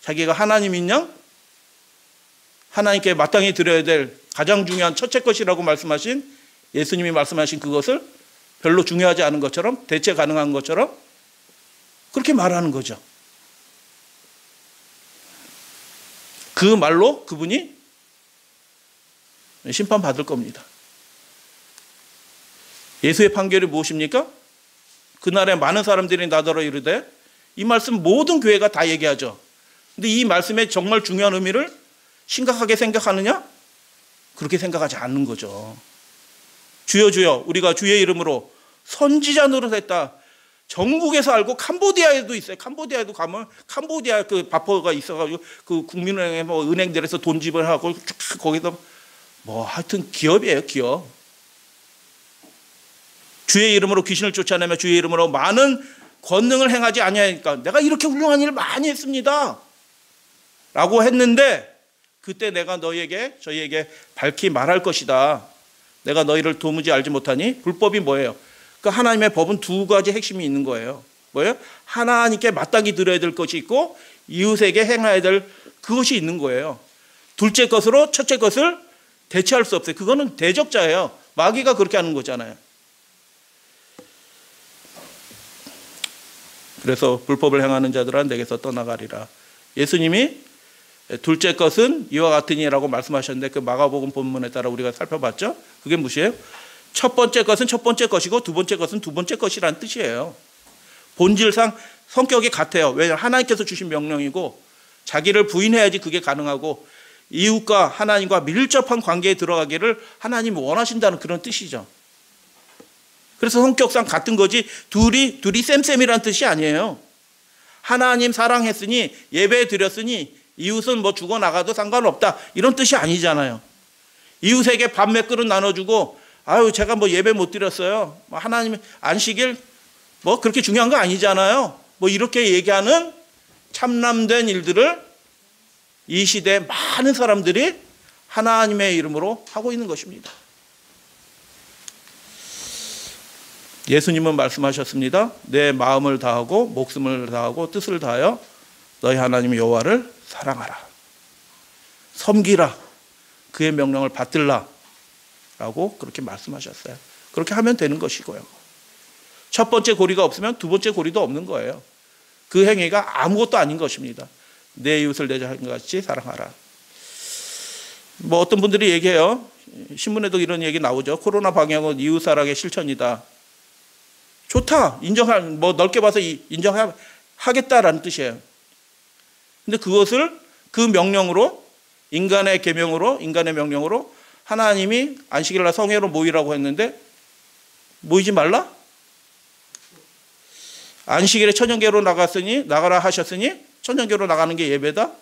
자기가 하나님인 양 하나님께 마땅히 드려야 될 가장 중요한 첫째 것이라고 말씀하신 예수님이 말씀하신 그것을 별로 중요하지 않은 것처럼 대체 가능한 것처럼 그렇게 말하는 거죠. 그 말로 그분이 심판받을 겁니다. 예수의 판결이 무엇입니까? 그날에 많은 사람들이 나더러 이르되 이 말씀 모든 교회가 다 얘기하죠. 근데 이 말씀의 정말 중요한 의미를 심각하게 생각하느냐? 그렇게 생각하지 않는 거죠. 주여 주여 우리가 주의 이름으로 선지자 노릇했다. 전국에서 알고 캄보디아에도 있어요. 캄보디아에도 가면 캄보디아 그 바퍼가 있어가지고 그 국민은행에 뭐 은행들에서 돈 지불하고 쭉 거기서 뭐 하여튼 기업이에요. 기업. 주의 이름으로 귀신을 쫓아내며 주의 이름으로 많은 권능을 행하지 아니하니까 내가 이렇게 훌륭한 일을 많이 했습니다. 라고 했는데 그때 내가 저희에게 밝히 말할 것이다. 내가 너희를 도무지 알지 못하니 불법이 뭐예요? 그 하나님의 법은 두 가지 핵심이 있는 거예요. 뭐예요? 하나님께 마땅히 드려야 될 것이 있고 이웃에게 행해야 될 그것이 있는 거예요. 둘째 것으로 첫째 것을 대체할 수 없어요. 그거는 대적자예요. 마귀가 그렇게 하는 거잖아요. 그래서 불법을 행하는 자들은 내게서 떠나가리라. 예수님이 둘째 것은 이와 같으니라고 말씀하셨는데 그 마가복음 본문에 따라 우리가 살펴봤죠. 그게 무엇이에요? 첫 번째 것은 첫 번째 것이고 두 번째 것은 두 번째 것이라는 뜻이에요. 본질상 성격이 같아요. 왜냐하면 하나님께서 주신 명령이고 자기를 부인해야지 그게 가능하고 이웃과 하나님과 밀접한 관계에 들어가기를 하나님이 원하신다는 그런 뜻이죠. 그래서 성격상 같은 거지 둘이 쌤쌤이라는 뜻이 아니에요. 하나님 사랑했으니 예배 드렸으니 이웃은 뭐 죽어나가도 상관없다 이런 뜻이 아니잖아요. 이웃에게 밥 몇 그릇 나눠주고 아유 제가 뭐 예배 못 드렸어요. 하나님 안식일 뭐 그렇게 중요한 거 아니잖아요. 뭐 이렇게 얘기하는 참남된 일들을 이 시대에 많은 사람들이 하나님의 이름으로 하고 있는 것입니다. 예수님은 말씀하셨습니다. 내 마음을 다하고 목숨을 다하고 뜻을 다하여 너희 하나님 여호와를 사랑하라. 섬기라. 그의 명령을 받들라. 라고 그렇게 말씀하셨어요. 그렇게 하면 되는 것이고요. 첫 번째 고리가 없으면 두 번째 고리도 없는 거예요. 그 행위가 아무것도 아닌 것입니다. 내 이웃을 내 자신같이 사랑하라. 뭐 어떤 분들이 얘기해요. 신문에도 이런 얘기 나오죠. 코로나 방역은 이웃 사랑의 실천이다. 좋다. 뭐 넓게 봐서 인정하겠다라는 뜻이에요. 근데 그것을 그 명령으로 인간의 명령으로 하나님이 안식일날 성회로 모이라고 했는데 모이지 말라? 안식일에 천연계로 나가라 하셨으니 천연계로 나가는 게 예배다?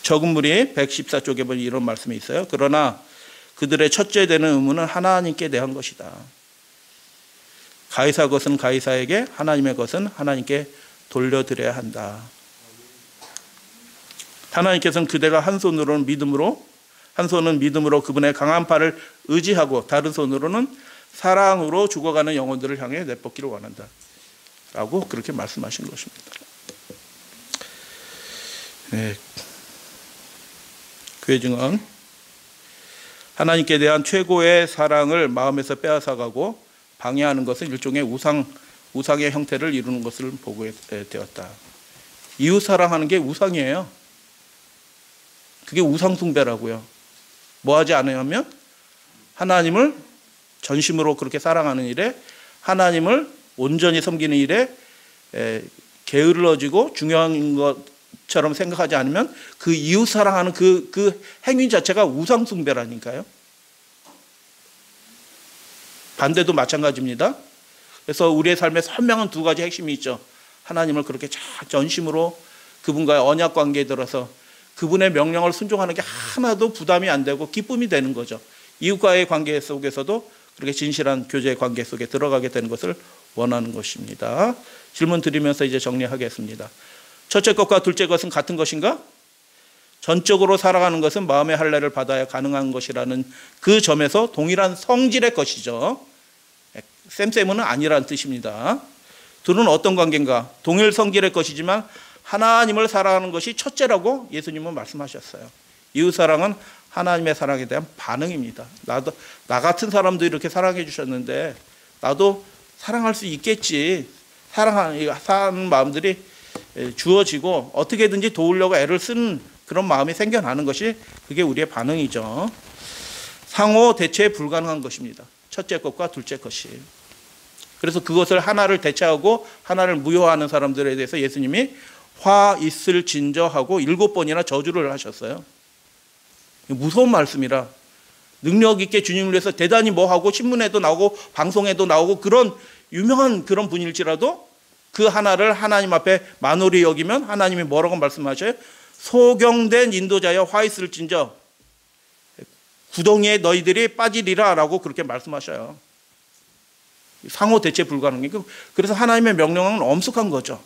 적은 무리 114쪽에 보면 이런 말씀이 있어요. 그러나 그들의 첫째 되는 의무는 하나님께 대한 것이다. 가이사 것은 가이사에게 하나님의 것은 하나님께 돌려드려야 한다. 하나님께서는 그대가 한 손은 믿음으로 그분의 강한 팔을 의지하고 다른 손으로는 사랑으로 죽어가는 영혼들을 향해 내뻗기를 원한다. 라고 그렇게 말씀하신 것입니다. 네. 교회 증언. 하나님께 대한 최고의 사랑을 마음에서 빼앗아가고 방해하는 것은 일종의 우상의 형태를 이루는 것을 보게 되었다. 이웃 사랑하는 게 우상이에요. 그게 우상 숭배라고요. 뭐 하지 않으면 하나님을 전심으로 그렇게 사랑하는 일에 하나님을 온전히 섬기는 일에 게을러지고 중요한 것처럼 생각하지 않으면 그 이웃 사랑하는 그 행위 자체가 우상 숭배라니까요. 반대도 마찬가지입니다. 그래서 우리의 삶에 선명한 두 가지 핵심이 있죠. 하나님을 그렇게 전심으로 그분과의 언약 관계에 들어서 그분의 명령을 순종하는 게 하나도 부담이 안 되고 기쁨이 되는 거죠. 이웃과의 관계 속에서도 그렇게 진실한 교제의 관계 속에 들어가게 되는 것을 원하는 것입니다. 질문 드리면서 이제 정리하겠습니다. 첫째 것과 둘째 것은 같은 것인가? 전적으로 살아가는 것은 마음의 할례를 받아야 가능한 것이라는 그 점에서 동일한 성질의 것이죠. 쌤은 아니라는 뜻입니다. 둘은 어떤 관계인가? 동일 성질의 것이지만 하나님을 사랑하는 것이 첫째라고 예수님은 말씀하셨어요. 이웃사랑은 하나님의 사랑에 대한 반응입니다. 나 같은 사람도 이렇게 사랑해 주셨는데 나도 사랑할 수 있겠지. 사랑하는 마음들이 주어지고 어떻게든지 도우려고 애를 쓰는 그런 마음이 생겨나는 것이 그게 우리의 반응이죠. 상호 대체 불가능한 것입니다. 첫째 것과 둘째 것이. 그래서 그것을 하나를 대체하고 하나를 무효화하는 사람들에 대해서 예수님이 화 있을 진저하고 7번이나 저주를 하셨어요. 무서운 말씀이라 능력 있게 주님을 위해서 대단히 뭐하고 신문에도 나오고 방송에도 나오고 그런 유명한 그런 분일지라도 그 하나를 하나님 앞에 만홀히 여기면 하나님이 뭐라고 말씀하셔요? 소경된 인도자여 화 있을 진저 구덩이에 너희들이 빠지리라 라고 그렇게 말씀하셔요. 상호 대체 불가능해요. 그래서 하나님의 명령은 엄숙한 거죠.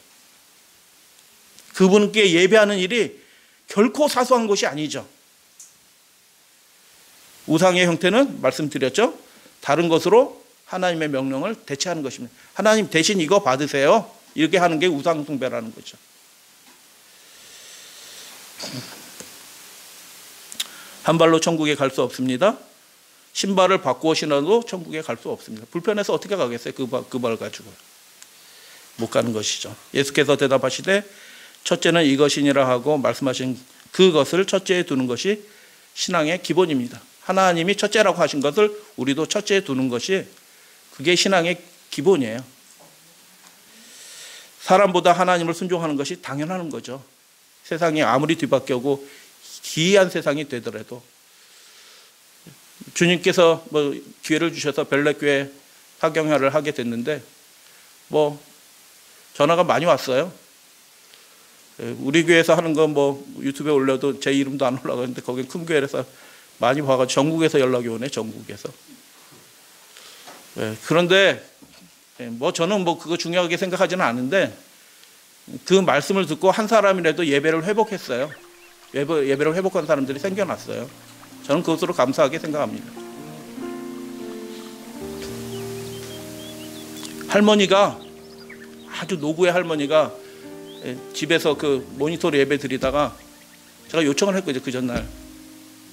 그분께 예배하는 일이 결코 사소한 것이 아니죠. 우상의 형태는 말씀드렸죠. 다른 것으로 하나님의 명령을 대체하는 것입니다. 하나님 대신 이거 받으세요. 이렇게 하는 게 우상 숭배라는 거죠. 한 발로 천국에 갈 수 없습니다. 신발을 바꾸어 신어도 천국에 갈 수 없습니다. 불편해서 어떻게 가겠어요? 그 발 가지고. 못 가는 것이죠. 예수께서 대답하시되 첫째는 이것이니라 하고 말씀하신 그것을 첫째에 두는 것이 신앙의 기본입니다. 하나님이 첫째라고 하신 것을 우리도 첫째에 두는 것이 그게 신앙의 기본이에요. 사람보다 하나님을 순종하는 것이 당연한 거죠. 세상이 아무리 뒤바뀌고 기이한 세상이 되더라도 주님께서 뭐 기회를 주셔서 벨렛교회 사경회를 하게 됐는데 뭐 전화가 많이 왔어요. 우리 교회에서 하는 건 뭐 유튜브에 올려도 제 이름도 안 올라가는데 거긴 큰 교회라서 많이 봐가지고 전국에서 연락이 오네. 전국에서. 그런데 뭐 저는 뭐 그거 중요하게 생각하지는 않은데 그 말씀을 듣고 한 사람이라도 예배를 회복했어요. 예배를 회복한 사람들이 생겨났어요. 저는 그것으로 감사하게 생각합니다. 할머니가 아주 노구의 할머니가 집에서 그 모니터로 예배 드리다가 제가 요청을 했거든요. 그 전날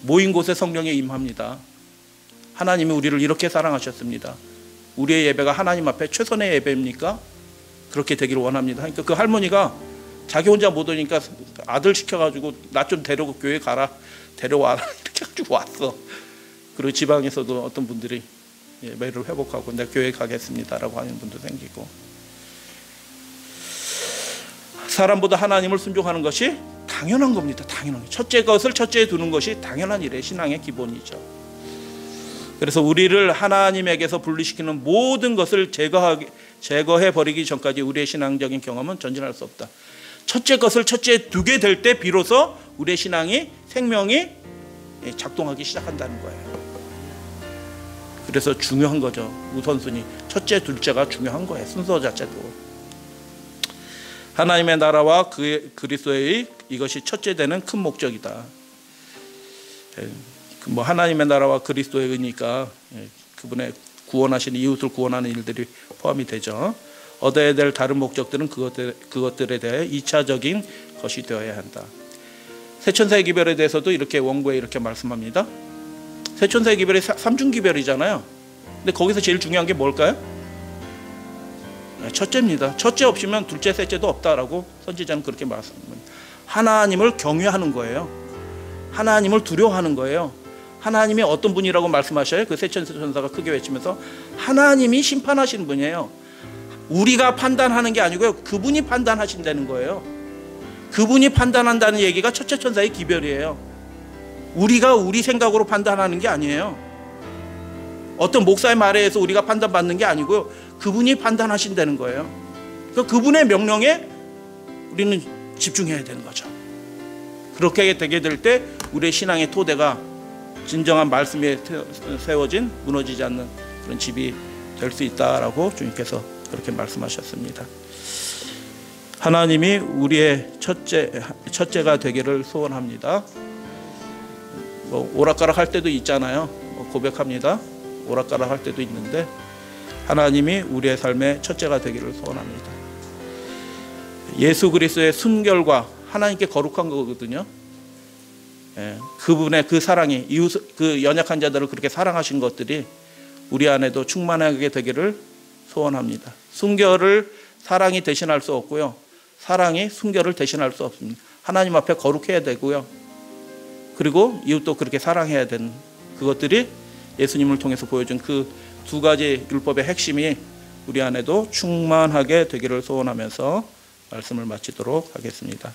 모인 곳에 성령이 임합니다. 하나님이 우리를 이렇게 사랑하셨습니다. 우리의 예배가 하나님 앞에 최선의 예배입니까? 그렇게 되기를 원합니다. 그러니까 그 할머니가 자기 혼자 못 오니까 아들 시켜가지고 나 좀 데리고 교회 가라, 데려와라 이렇게 해가지고 왔어. 그리고 지방에서도 어떤 분들이 예배를 회복하고 내가 교회 가겠습니다라고 하는 분도 생기고. 사람보다 하나님을 순종하는 것이 당연한 겁니다. 당연한 거. 첫째 것을 첫째에 두는 것이 당연한 일의 신앙의 기본이죠. 그래서 우리를 하나님에게서 분리시키는 모든 것을 제거해 버리기 전까지 우리의 신앙적인 경험은 전진할 수 없다. 첫째 것을 첫째에 두게 될 때 비로소 우리의 신앙이 생명이 작동하기 시작한다는 거예요. 그래서 중요한 거죠. 우선순위. 첫째, 둘째가 중요한 거예요. 순서 자체도. 하나님의 나라와 그리스도의 이것이 첫째 되는 큰 목적이다. 뭐 하나님의 나라와 그리스도의 의니까 그분의 구원하시는 이웃을 구원하는 일들이 포함이 되죠. 얻어야 될 다른 목적들은 그것들에 대해 2차적인 것이 되어야 한다. 세천사의 기별에 대해서도 이렇게 원고에 이렇게 말씀합니다. 세천사의 기별이 삼중기별이잖아요. 근데 거기서 제일 중요한 게 뭘까요? 첫째입니다. 첫째 없이면 둘째, 셋째도 없다라고 선지자는 그렇게 말씀합니다. 하나님을 경외하는 거예요. 하나님을 두려워하는 거예요. 하나님이 어떤 분이라고 말씀하셔요? 그 세천사가 크게 외치면서 하나님이 심판하시는 분이에요. 우리가 판단하는 게 아니고요. 그분이 판단하신다는 거예요. 그분이 판단한다는 얘기가 첫째 천사의 기별이에요. 우리가 우리 생각으로 판단하는 게 아니에요. 어떤 목사의 말에 의해서 우리가 판단받는 게 아니고요. 그분이 판단하신다는 거예요. 그래서 그분의 명령에 우리는 집중해야 되는 거죠. 그렇게 되게 될 때 우리의 신앙의 토대가 진정한 말씀에 세워진 무너지지 않는 그런 집이 될 수 있다라고 주님께서 그렇게 말씀하셨습니다. 하나님이 우리의 첫째가 되기를 소원합니다. 오락가락 할 때도 있잖아요. 고백합니다. 오락가락 할 때도 있는데 하나님이 우리의 삶의 첫째가 되기를 소원합니다. 예수 그리스도의 순결과 하나님께 거룩한 거거든요. 그분의 그 사랑이 이웃 그 연약한 자들을 그렇게 사랑하신 것들이 우리 안에도 충만하게 되기를 소원합니다. 순결을 사랑이 대신할 수 없고요. 사랑이 순결을 대신할 수 없습니다. 하나님 앞에 거룩해야 되고요. 그리고 이웃도 그렇게 사랑해야 되는 그것들이 예수님을 통해서 보여준 그 두 가지 율법의 핵심이 우리 안에도 충만하게 되기를 소원하면서 말씀을 마치도록 하겠습니다.